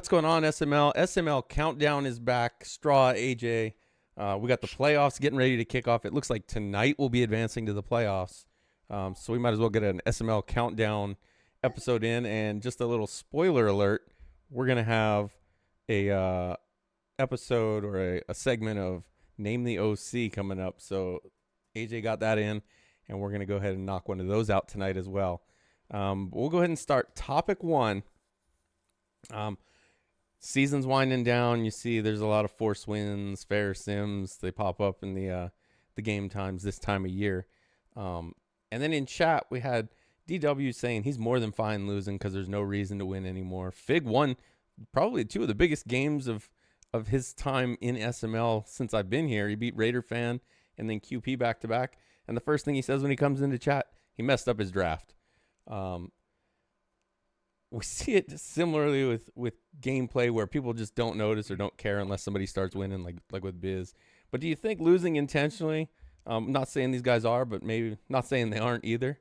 What's going on, SML? SML Countdown is back. Straw, AJ. We got the playoffs getting ready to kick off. It looks like tonight we'll be advancing to the playoffs. So we might as well get an SML Countdown episode in. And just a little spoiler alert, we're going to have a episode or a segment of Name the OC coming up. So AJ got that in, and we're going to go ahead and knock one of those out tonight as well. We'll go ahead and start topic one. Season's winding down. You see there's a lot of force wins, fair sims. They pop up in the game times this time of year. And then in chat, we had DW saying he's more than fine losing because there's no reason to win anymore. Fig won probably two of the biggest games of his time in SML since I've been here. He beat Raider Fan and then QP back to back. And the first thing he says when he comes into chat, he messed up his draft. We see it similarly with gameplay where people just don't notice or don't care unless somebody starts winning, like with Biz. But do you think losing intentionally? I'm not saying these guys are, but maybe not saying they aren't either.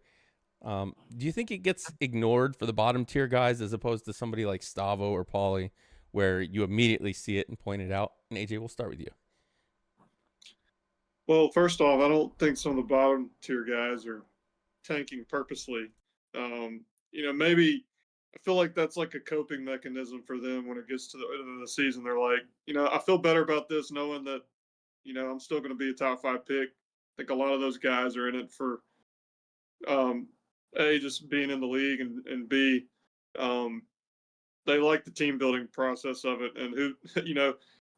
Do you think it gets ignored for the bottom tier guys as opposed to somebody like Stavo or Pauly, where you immediately see it and point it out? And AJ, we'll start with you. Well, first off, I don't think some of the bottom tier guys are tanking purposely. Maybe I feel like that's like a coping mechanism for them when it gets to the end of the season. They're like, I feel better about this knowing that, I'm still going to be a top 5 pick. I think a lot of those guys are in it for, A, just being in the league, and B, they like the team building process of it, and who,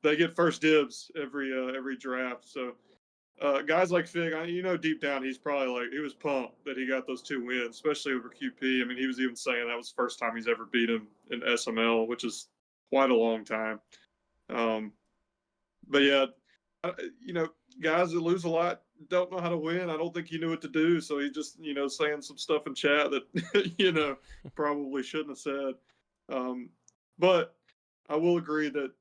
they get first dibs every draft. So guys like Fig, deep down he's probably like, he was pumped that he got those 2 wins, especially over QP. I mean, he was even saying that was the first time he's ever beat him in SML, which is quite a long time. But yeah, guys that lose a lot don't know how to win. I don't think he knew what to do, so he just, saying some stuff in chat that, probably shouldn't have said. But I will agree that,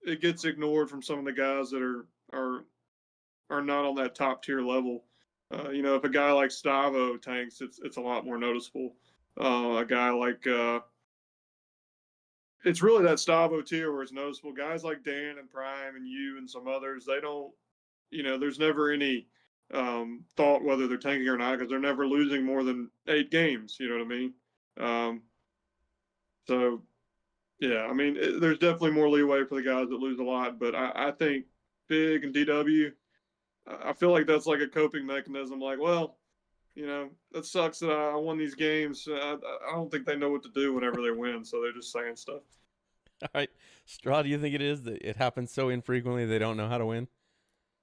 it gets ignored from some of the guys that are not on that top tier level. If a guy like Stavo tanks, it's a lot more noticeable. A guy like it's really that Stavo tier where it's noticeable. Guys like Dan and Prime and you and some others, they don't. There's never any thought whether they're tanking or not because they're never losing more than 8 games. You know what I mean? So yeah, I mean, there's definitely more leeway for the guys that lose a lot, but I think Big and DW. I feel like that's like a coping mechanism. Like, well, that sucks that I won these games. I don't think they know what to do whenever they win, so they're just saying stuff. All right. Straw, do you think it is that it happens so infrequently they don't know how to win?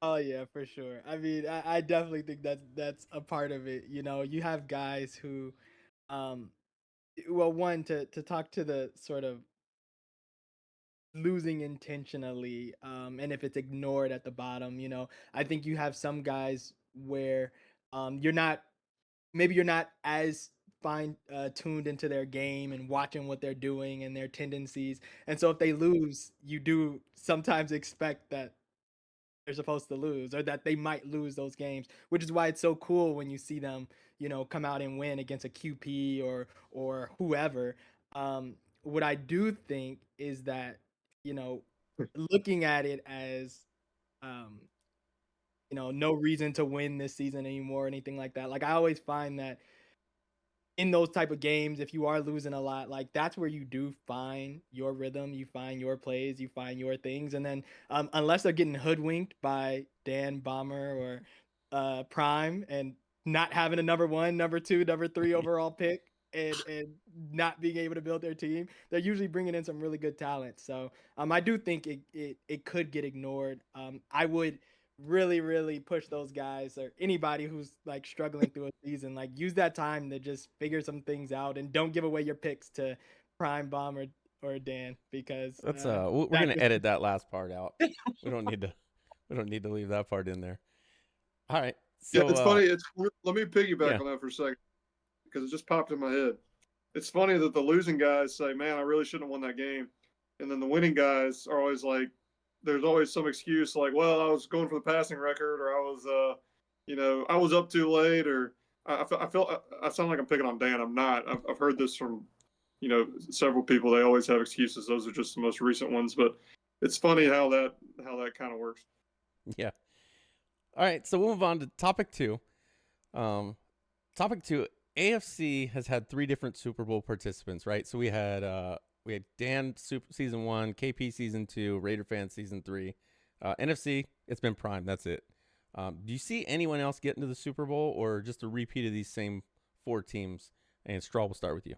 Oh yeah, for sure. I mean, I definitely think that's a part of it. You have guys who, um, well, one to talk to the sort of losing intentionally, and if it's ignored at the bottom, I think you have some guys where, you're not maybe you're not as fine tuned into their game and watching what they're doing and their tendencies, and so if they lose, you do sometimes expect that they're supposed to lose or that they might lose those games, which is why it's so cool when you see them, come out and win against a QP or whoever. What I do think is that, you know, looking at it as um, no reason to win this season anymore or anything like that. Like I always find that in those type of games, if you are losing a lot, like that's where you do find your rhythm, you find your plays, you find your things, and then unless they're getting hoodwinked by Dan Bomber or Prime and not having a number 1, number 2, number 3 overall pick and not being able to build their team, they're usually bringing in some really good talent. So I do think it could get ignored. I would really push those guys or anybody who's like struggling through a season, like use that time to just figure some things out and don't give away your picks to Prime Bomb or Dan because That's we're gonna edit that last part out. We don't need to leave that part in there. All right. Yeah, So it's funny. Let me piggyback yeah. on that for a second because it just popped in my head. It's funny that the losing guys say, "Man, I really shouldn't have won that game," and then the winning guys are always like, "There's always some excuse like, well, I was going for the passing record, or I was, I was up too late, or I feel I sound like I'm picking on Dan. I'm not. I've heard this from several people, they always have excuses. Those are just the most recent ones, but it's funny how that kind of works. Yeah. All right, so we'll move on to topic 2. Topic 2, AFC has had 3 different Super Bowl participants, right? So we had Dan season 1, KP season 2, Raider fan season 3. NFC, it's been Prime. That's it. Do you see anyone else get into the Super Bowl, or just a repeat of these same 4 teams? And Straw, will start with you.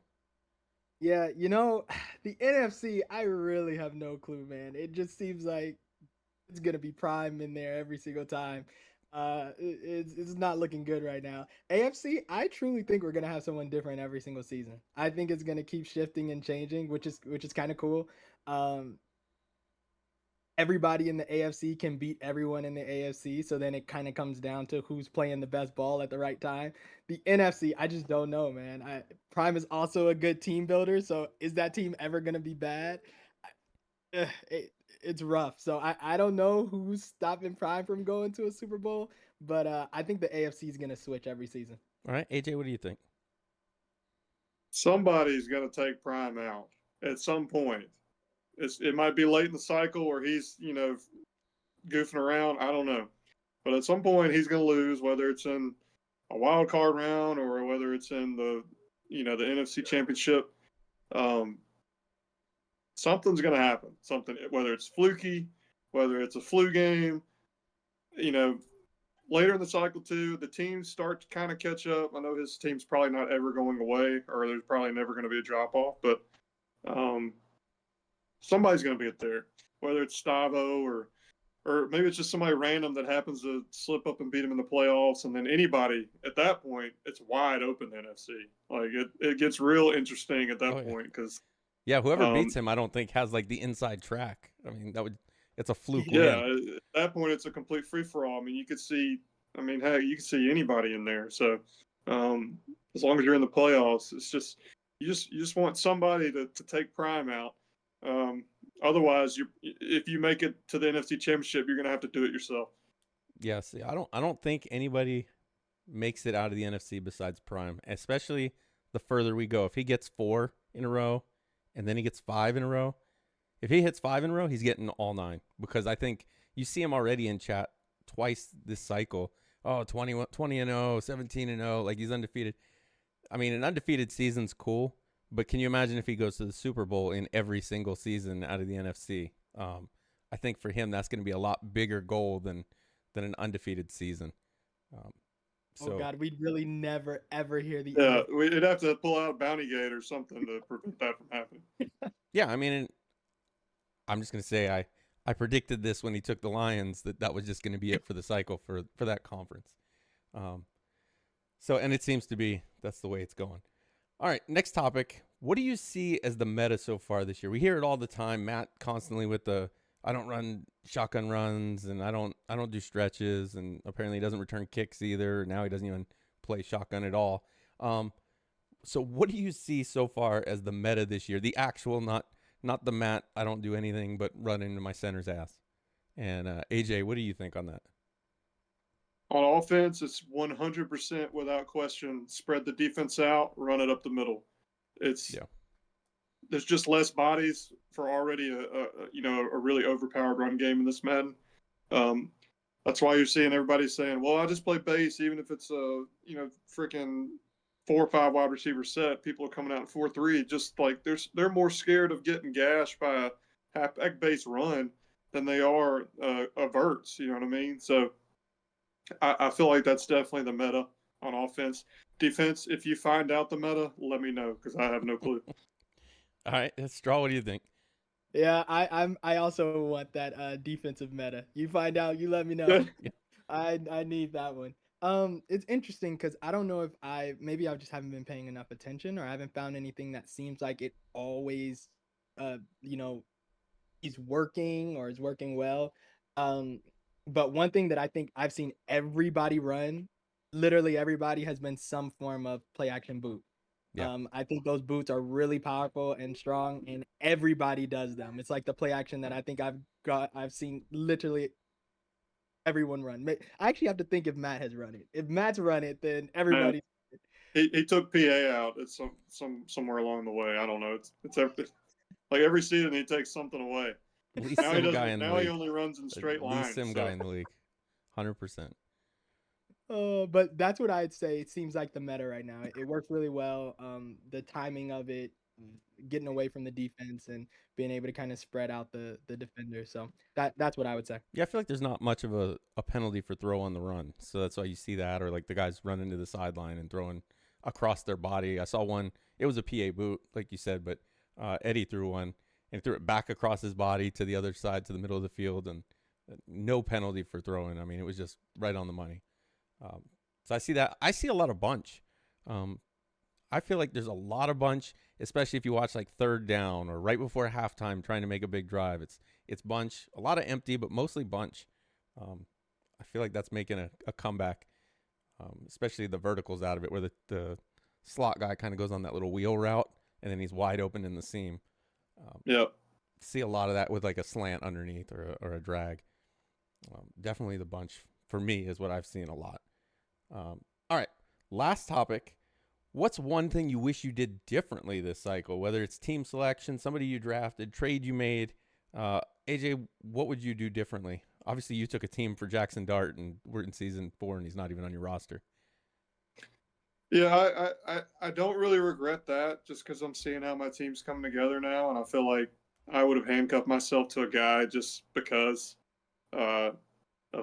Yeah, the NFC, I really have no clue, man. It just seems like it's gonna be Prime in there every single time. It's not looking good right now. AFC, I truly think we're gonna have someone different every single season. I think it's gonna keep shifting and changing, which is kind of cool. Um, Everybody in the AFC can beat everyone in the AFC, so then it kind of comes down to who's playing the best ball at the right time. The NFC, I just don't know, man. Prime is also a good team builder, so is that team ever gonna be bad? It's rough. So I don't know who's stopping Prime from going to a Super Bowl, but I think the AFC is gonna switch every season. All right, AJ, what do you think? Somebody's going to take Prime out at some point. It might be late in the cycle, or he's goofing around. I don't know, but at some point he's going to lose, whether it's in a wild card round or whether it's in the NFC Championship. Something's going to happen. Something, whether it's fluky, whether it's a flu game, you know, later in the cycle too, the teams start to kind of catch up. I know his team's probably not ever going away, or there's probably never going to be a drop off, but um, somebody's going to be up there, whether it's Stavo or maybe it's just somebody random that happens to slip up and beat him in the playoffs, and then anybody at that point, it's wide open NFC. Like it gets real interesting at that point because yeah, whoever beats him, I don't think has like the inside track. I mean, it's a fluke yeah, win. at that point it's a complete free for all. I mean, you could see, hey, you could see anybody in there. So as long as you're in the playoffs, it's just you just want somebody to take Prime out. Otherwise, if you make it to the NFC Championship, you're going to have to do it yourself. Yeah, see, I don't think anybody makes it out of the NFC besides Prime, especially the further we go. If he gets 4 in a row and then he gets 5 in a row, if he hits 5 in a row, he's getting all 9, because I think you see him already in chat twice this cycle. Oh, 20 and 0, 17 and 0, like he's undefeated. I mean, an undefeated season's cool, but can you imagine if he goes to the Super Bowl in every single season out of the NFC? I think for him, that's going to be a lot bigger goal than an undefeated season. Oh God, we'd really never ever hear the Yeah, we'd have to pull out a bounty gate or something to prevent that from happening. Yeah, I mean, I'm just going to say I predicted this when he took the Lions, that was just going to be it for the cycle for that conference. So, and it seems to be that's the way it's going. All right, next topic. What do you see as the meta so far this year? We hear it all the time. Matt constantly with the I don't run shotgun runs, and I don't do stretches, and apparently he doesn't return kicks either. Now he doesn't even play shotgun at all. So what do you see so far as the meta this year? The actual, not the Matt, I don't do anything but run into my center's ass. And AJ, what do you think on that? On offense, it's 100% without question. Spread the defense out, run it up the middle. There's just less bodies for already a really overpowered run game in this Madden. That's why you're seeing everybody saying, "Well, I just play base, even if it's a freaking 4 or 5 wide receiver set." People are coming out in 4-3, just like they're more scared of getting gashed by a halfback base run than they are of verts. You know what I mean? So I feel like that's definitely the meta on offense. Defense, if you find out the meta, let me know because I have no clue. All right, Straw, what do you think? Yeah, I also want that defensive meta. You find out, you let me know. I need that one. It's interesting because I don't know if maybe I just haven't been paying enough attention, or I haven't found anything that seems like it always is working or is working well. But one thing that I think I've seen everybody run, literally everybody, has been some form of play action boot. Yeah. I think those boots are really powerful and strong, and everybody does them. It's like the play action that I think I've seen literally everyone run. I actually have to think if Matt has run it. If Matt's run it, then everybody. he took PA out at somewhere along the way. I don't know. It's every season he takes something away. Least Now he sim guy doesn't. in the Now he league. only runs in straight Least lines. sim guy in the league. 100%. But that's what I'd say. It seems like the meta right now. It works really well. The timing of it, getting away from the defense and being able to kind of spread out the defender. So that's what I would say. Yeah, I feel like there's not much of a penalty for throw on the run. So that's why you see that, or like the guys running to the sideline and throwing across their body. I saw one, it was a PA boot, like you said, but Eddie threw one and threw it back across his body to the other side, to the middle of the field, and no penalty for throwing. I mean, it was just right on the money. So I see that. I see a lot of bunch. I feel like there's a lot of bunch, especially if you watch like third down or right before halftime trying to make a big drive. It's bunch, a lot of empty, but mostly bunch. I feel like that's making a comeback, especially the verticals out of it, where the slot guy kind of goes on that little wheel route and then he's wide open in the seam. Yep. See a lot of that with like a slant underneath or a drag. Definitely the bunch for me is what I've seen a lot. All right, last topic. What's one thing you wish you did differently this cycle? Whether it's team selection, somebody you drafted, trade you made. AJ, what would you do differently? Obviously, you took a team for Jackson Dart, and we're in season 4, and he's not even on your roster. Yeah, I don't really regret that, just because I'm seeing how my team's coming together now, and I feel like I would have handcuffed myself to a guy just because of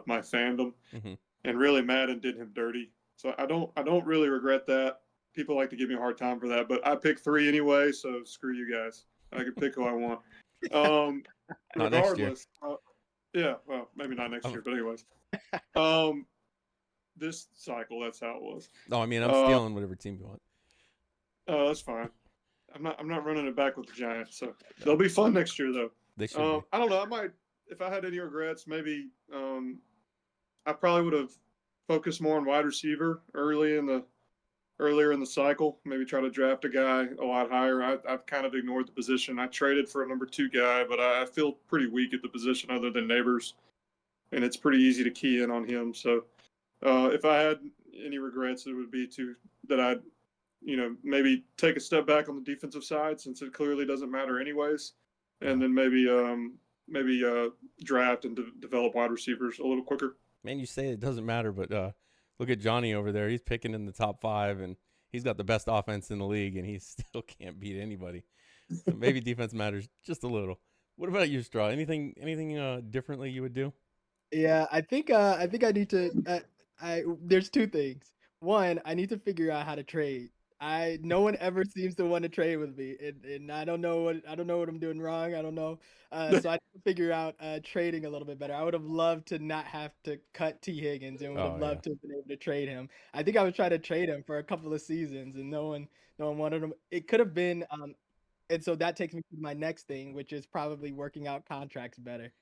my fandom, Mm-hmm. and really Madden did him dirty. So I don't really regret that. People like to give me a hard time for that, but I picked 3 anyway, so screw you guys. I can pick who I want. Not next year. Regardless, yeah, well, maybe not next Oh. year, but anyways, this cycle, that's how it was. No, I mean I'm stealing whatever team you want. Oh, that's fine. I'm not running it back with the Giants, so they'll be fun next year though. They should be. I don't know. I might, if I had any regrets, maybe I probably would have focused more on wide receiver earlier in the cycle. Maybe try to draft a guy a lot higher. I've kind of ignored the position. I traded for a number 2 guy, but I feel pretty weak at the position other than Neighbors, and it's pretty easy to key in on him. So if I had any regrets, it would be that I'd maybe take a step back on the defensive side, since it clearly doesn't matter anyways, and then maybe draft and develop wide receivers a little quicker. Man, you say it doesn't matter, but look at Johnny over there. He's picking in the top 5, and he's got the best offense in the league, and he still can't beat anybody. So maybe defense matters just a little. What about you, Straw? Anything differently you would do? Yeah, I think I need to. There's 2 things. One, I need to figure out how to trade. No one ever seems to want to trade with me, and I don't know what I'm doing wrong. I don't know. So I need to figure out trading a little bit better. I would have loved to not have to cut T Higgins, and would have loved to have been able to trade him. I think I was trying to trade him for a couple of seasons, and no one wanted him. It could have been. And so that takes me to my next thing, which is probably working out contracts better.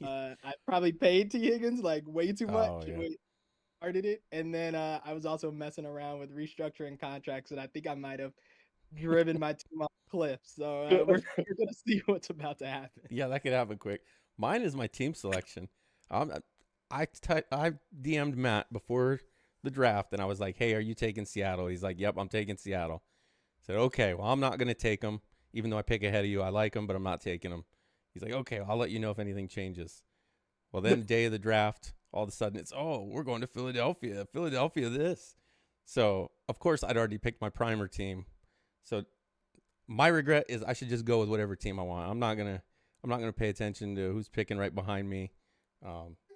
I probably paid T Higgins like way too much. Oh, yeah. Started it, and then I was also messing around with restructuring contracts, and I think I might have driven my team off a cliff. So we're gonna see what's about to happen. Yeah, that could happen quick. Mine is my team selection. I DM'd Matt before the draft, and I was like, "Hey, are you taking Seattle?" He's like, "Yep, I'm taking Seattle." I said, "Okay, well, I'm not gonna take him, even though I pick ahead of you. I like him, but I'm not taking him." He's like, "Okay, I'll let you know if anything changes." Well, then day of the draft, all of a sudden it's, we're going to Philadelphia. Philadelphia this. So, of course, I'd already picked my primer team. So, my regret is I should just go with whatever team I want. I'm not going to pay attention to who's picking right behind me.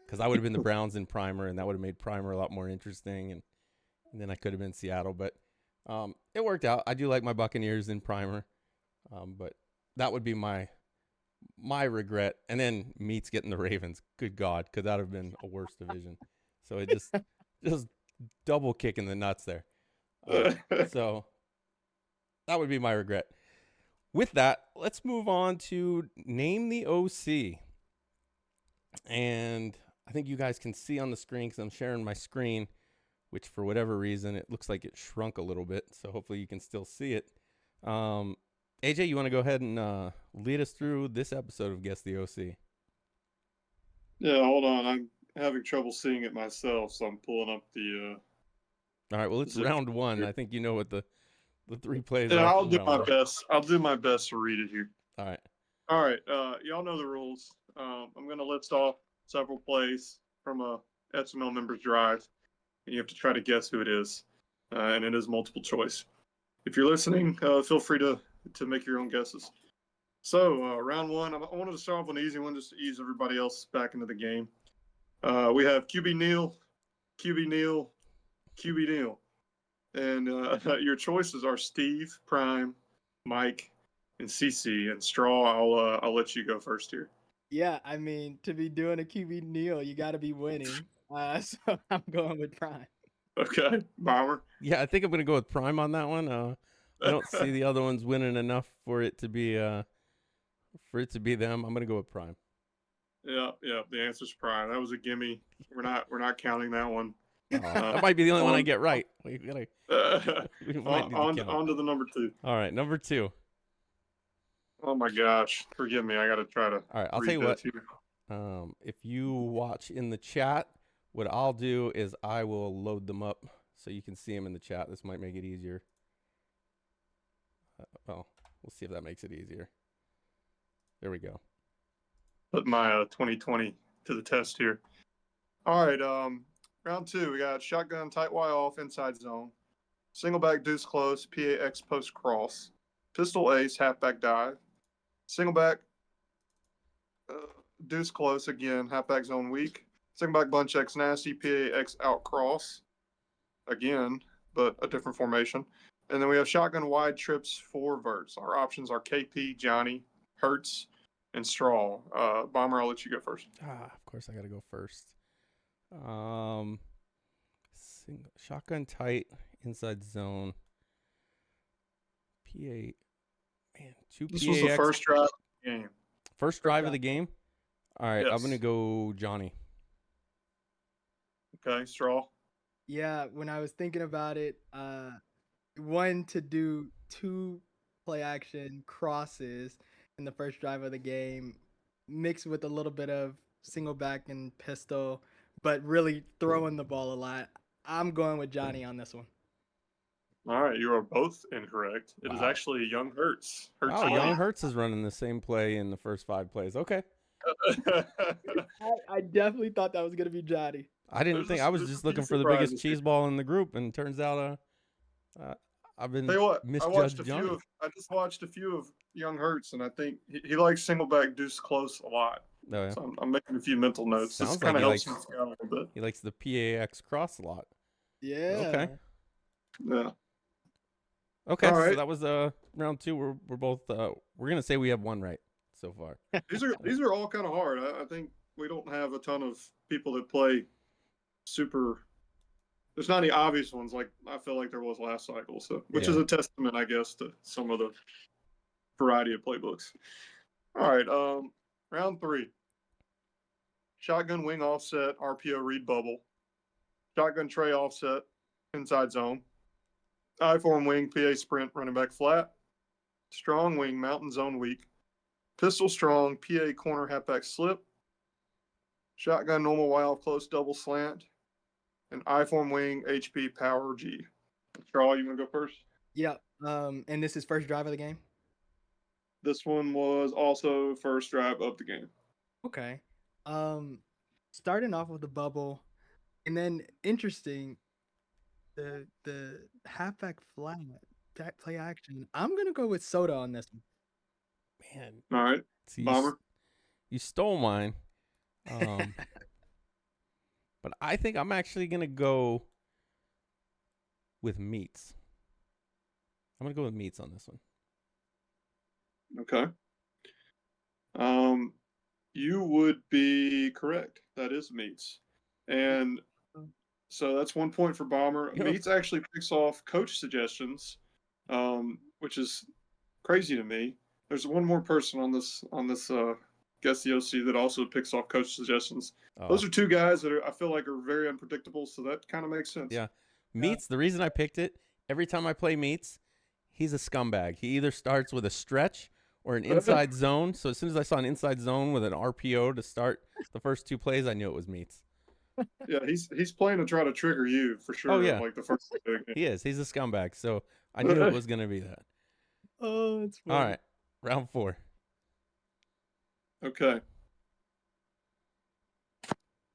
Cuz I would have been the Browns in primer, and that would have made primer a lot more interesting, and then I could have been Seattle, but it worked out. I do like my Buccaneers in primer. But that would be my regret. And then Meats getting the Ravens. Good God, could that have been a worse division? So it just double kick in the nuts there. So that would be my regret. With that, let's move on to name the OC. And I think you guys can see on the screen, because I'm sharing my screen, which for whatever reason it looks like it shrunk a little bit. So hopefully you can still see it. AJ, you want to go ahead and lead us through this episode of Guess the OC? Yeah, hold on. I'm having trouble seeing it myself, so I'm pulling up the. All right. Well, it's Is it- round one. I think you know what the 3 plays Yeah, are. I'll for do round my one. best. I'll do my best to read it here. All right. All right, y'all know the rules. I'm going to list off several plays from a SML member's drive, and you have to try to guess who it is, and it is multiple choice. If you're listening, feel free to make your own guesses. So, round one, I wanted to start off with an easy one just to ease everybody else back into the game. We have QB Neal, QB Neal, QB Neal. And your choices are Steve, Prime, Mike, and CC. And Straw, I'll let you go first here. Yeah, I mean, to be doing a QB Neal, you got to be winning. So I'm going with Prime. Okay, Bomber. Yeah, I think I'm gonna go with Prime on that one. I don't see the other ones winning enough for it to be them. I'm gonna go with Prime. Yeah. The answer's Prime. That was a gimme. We're not counting that one. Oh, that might be the only one I get right. We might need to count. On to the number two. All right, number 2. Oh my gosh, forgive me. I got to try to. All right, I'll read tell you what. this here. If you watch in the chat, what I'll do is I will load them up so you can see them in the chat. This might make it easier. We'll see if that makes it easier. There we go. Put my 2020 to the test here. All right, round 2. We got shotgun tight Y off inside zone, single back deuce close, PAX post cross, pistol ace halfback dive, single back deuce close again, halfback zone weak, single back bunch X nasty, PAX out cross again, but a different formation. And then we have shotgun wide trips 4 verts. Our options are KP, Johnny, Hertz, and Straw. Bomber, I'll let you go first. Of course I got to go first. Shotgun tight inside zone. PA, man, 2 This PAX. was the first drive of the game. First drive of the game. All right, I'm Yes. gonna go Johnny. Okay, Straw. Yeah, when I was thinking about it, one to do 2 play action crosses in the first drive of the game, mixed with a little bit of single back and pistol, but really throwing the ball a lot. I'm going with Johnny on this one. All right, you are both incorrect. It is Wow. actually Young Hertz. Hertz Oh, Young Wade. Hertz is running the same play in the first 5 plays. Okay. I definitely thought that was gonna be Johnny. I didn't There's think a- I was there's a just few looking for the biggest surprises here. cheese ball in the group, and turns out I've been Tell you what, I misjudged Johnny. I just watched a few of Young Hertz, and I think he likes single back deuce close a lot. Oh, yeah. So I'm making a few mental notes. This Sounds kind like of he helps me likes- scout a little bit. He likes the PAX cross a lot. Yeah. Okay. Yeah. Okay, All so right. that was round 2. We're both we're gonna say we have one right so far. These are all kind of hard. I think we don't have a ton of people that play super. There's not any obvious ones like I feel like there was last cycle. So, which is Yeah. a testament, I guess, to some of the variety of playbooks. All right, round 3. Shotgun wing offset, RPO read bubble. Shotgun tray offset, inside zone. I-form wing, PA sprint, running back flat. Strong wing, mountain zone weak. Pistol strong, PA corner halfback slip. Shotgun normal Y off close double slant. And I-form wing, HP power G. Straw, you want to go first? Yep. And this is first drive of the game. This one was also first drive of the game. Okay. Starting off with the bubble, and then interesting, the halfback flat that play action. I'm gonna go with Soda on this one. Man, All right, see, Bomber. you stole mine. But I think I'm actually gonna go with Meats. I'm gonna go with Meats on this one. Okay. You would be correct. That is Meats. And so that's 1 point for Bomber. Yep. Meats actually picks off coach suggestions, which is crazy to me. There's one more person on this Guess the OC that also picks off coach suggestions. Those are 2 guys that I feel like are very unpredictable, so that kind of makes sense. Yeah. Meats, the reason I picked it, every time I play Meats, he's a scumbag. He either starts with a stretch or an inside zone. So as soon as I saw an inside zone with an RPO to start the first 2 plays, I knew it was Meats. Yeah, he's playing to try to trigger you for Oh sure. yeah, Like the first game. he is. He's a scumbag. So I knew it was gonna be that. Oh, it's All funny. right, round 4. Okay.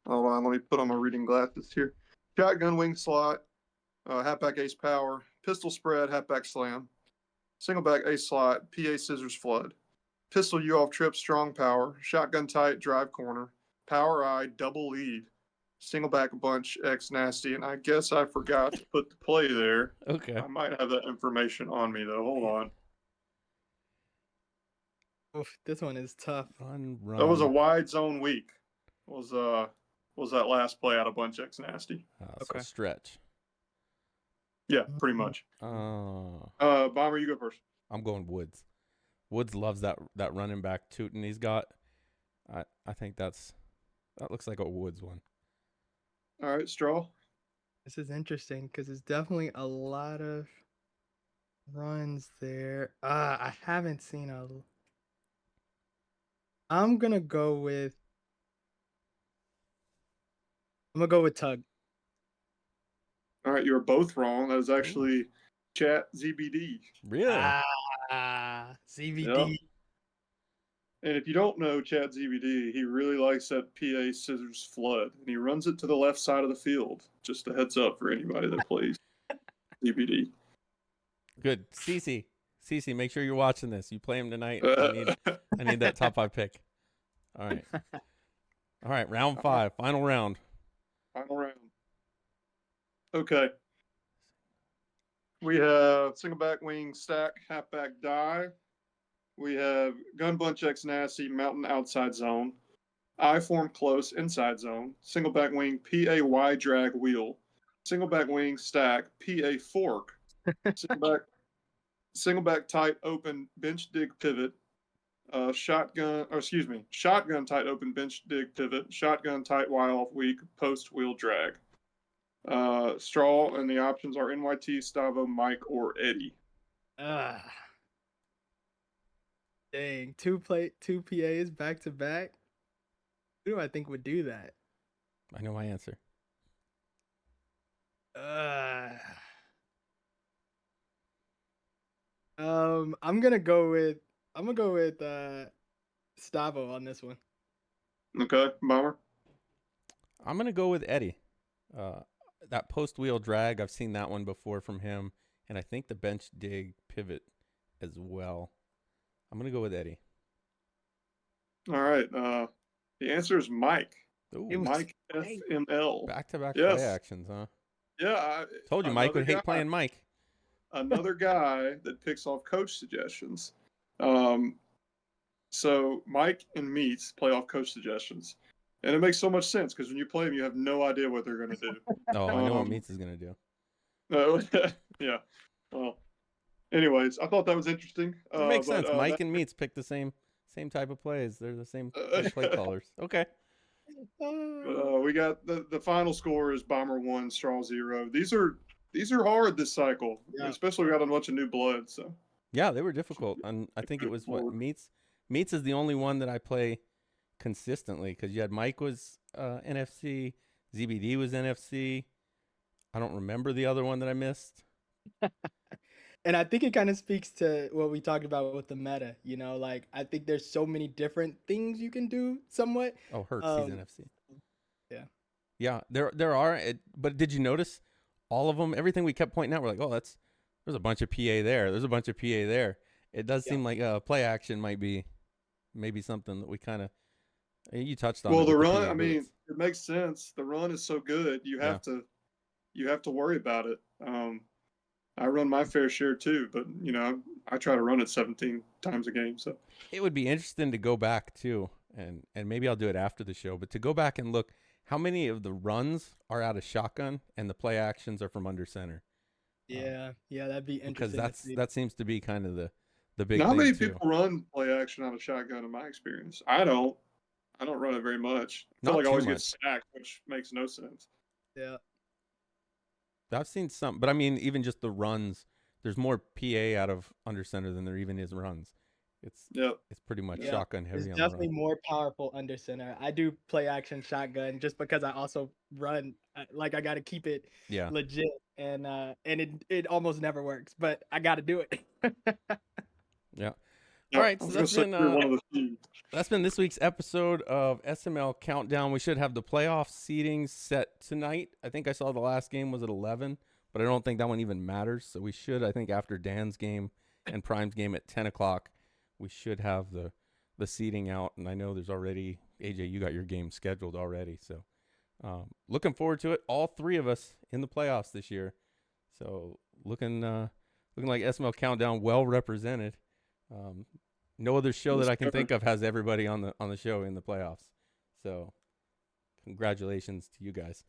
Hold on, let me put on my reading glasses here. Shotgun wing slot, halfback ace power, pistol spread, halfback slam, single back ace slot, PA scissors flood, pistol U off trip, strong power, shotgun tight, drive corner, power eye, double lead, single back bunch, X nasty, and I guess I forgot to put the play there. Okay. I might have that information on me though. Hold on. Oof, this one is tough. Run, That was a run. wide zone week. Was that last play out of bunch X nasty? So Okay. stretch. Yeah, pretty much. Bomber, you go first. I'm going Woods. Woods loves that running back tootin' he's got. I think that looks like a Woods one. All right, Straw. This is interesting because it's definitely a lot of runs there. I haven't seen a. I'm gonna go with. I'm gonna go with Tug. All right, you were both wrong. That is actually Chat ZBD. Really? Yep. CVD. And if you don't know Chat ZBD, he really likes that PA scissors flood, and he runs it to the left side of the field. Just a heads up for anybody that plays ZBD. Good. Cece, make sure you're watching this. You play him tonight. I need that top 5 pick. All right. All right, round 5, final round. Final round. Okay. We have single back wing stack, halfback die. We have gun bunch X nasty, mountain outside zone. I form close inside zone. Single back wing PA drag wheel. Single back wing stack PA fork. Single back tight open bench dig pivot. Shotgun tight open bench dig pivot. Shotgun tight Y off weak post wheel drag. Straw and the options are NYT, Stavo, Mike, or Eddie. Ah. Dang, two PAs back to back. Who do I think would do that? I know my answer. I'm gonna go with Stavo on this one. Okay, Bomber. I'm going to go with Eddie. That post wheel drag, I've seen that one before from him, and I think the bench dig pivot as well. I'm going to go with Eddie. All right. The answer is Mike. Ooh, Mike SML. back-to-back Yes. play actions, huh? Yeah. Told you Mike would hate playing Mike. Another guy that picks off coach suggestions. So Mike and Meats play off coach suggestions. And it makes so much sense because when you play them, you have no idea what they're going to do. Oh, I know what Meats is going to do. Yeah. Well, anyways, I thought that was interesting. It makes sense. Mike and Meats pick the same type of plays. They're the same play callers. Okay. We got the final score is Bomber 1, Straw 0. These are hard this cycle, especially we got a bunch of new blood. So yeah, they were difficult, and I think it was what Meats. Meats is the only one that I play consistently because you had Mike was NFC, ZBD was NFC. I don't remember the other one that I missed. And I think it kind of speaks to what we talked about with the meta. Like I think there's so many different things you can do. Somewhat. Oh, Hurts, he's NFC. Yeah. Yeah, there are. But did you notice all of them? Everything we kept pointing out, we're like, oh, there's a bunch of PA there. There's a bunch of PA there. It does seem like play action might be maybe something that we kind of. You touched on. Well, the run. PA I mean, boots. it makes sense. The run is so good. You have to worry about it. I run my fair share too, but I try to run it 17 times a game. So it would be interesting to go back too, and maybe I'll do it after the show. But to go back and look, how many of the runs are out of shotgun and the play actions are from under center? Yeah, that'd be interesting. Because that seems to be kind of the big. Not thing many too. people run play action out of shotgun in my experience. I don't run it very much. I feel like I always get sacked, which makes no sense. Yeah. I've seen some, but I mean, even just the runs, there's more PA out of under center than there even is runs. Yep. it's pretty much Yeah. shotgun It's heavy on the definitely run. more powerful under center. I do play action shotgun just because I also run. Like I got to keep it Yeah. legit, and it almost never works, but I got to do it. Yeah. All Yep. right. I So was gonna say you're one of the few. that's been this week's episode of SML Countdown. We should have the playoff seedings set tonight. I think I saw the last game was at 11, but I don't think that one even matters. So we should, I think, after Dan's game and Prime's game at 10 o'clock, we should have the seeding out. And I know there's already, AJ, you got your game scheduled already. So looking forward to it. All three of us in the playoffs this year. So looking like SML Countdown well represented. No other show that I can think of has everybody on the show in the playoffs. So, congratulations to you guys.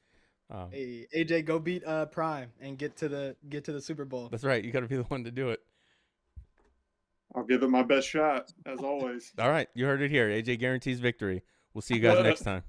Hey, AJ, go beat Prime and get to the Super Bowl. That's right. You got to be the one to do it. I'll give it my best shot, as always. All right. You heard it here. AJ guarantees victory. We'll see you guys next time.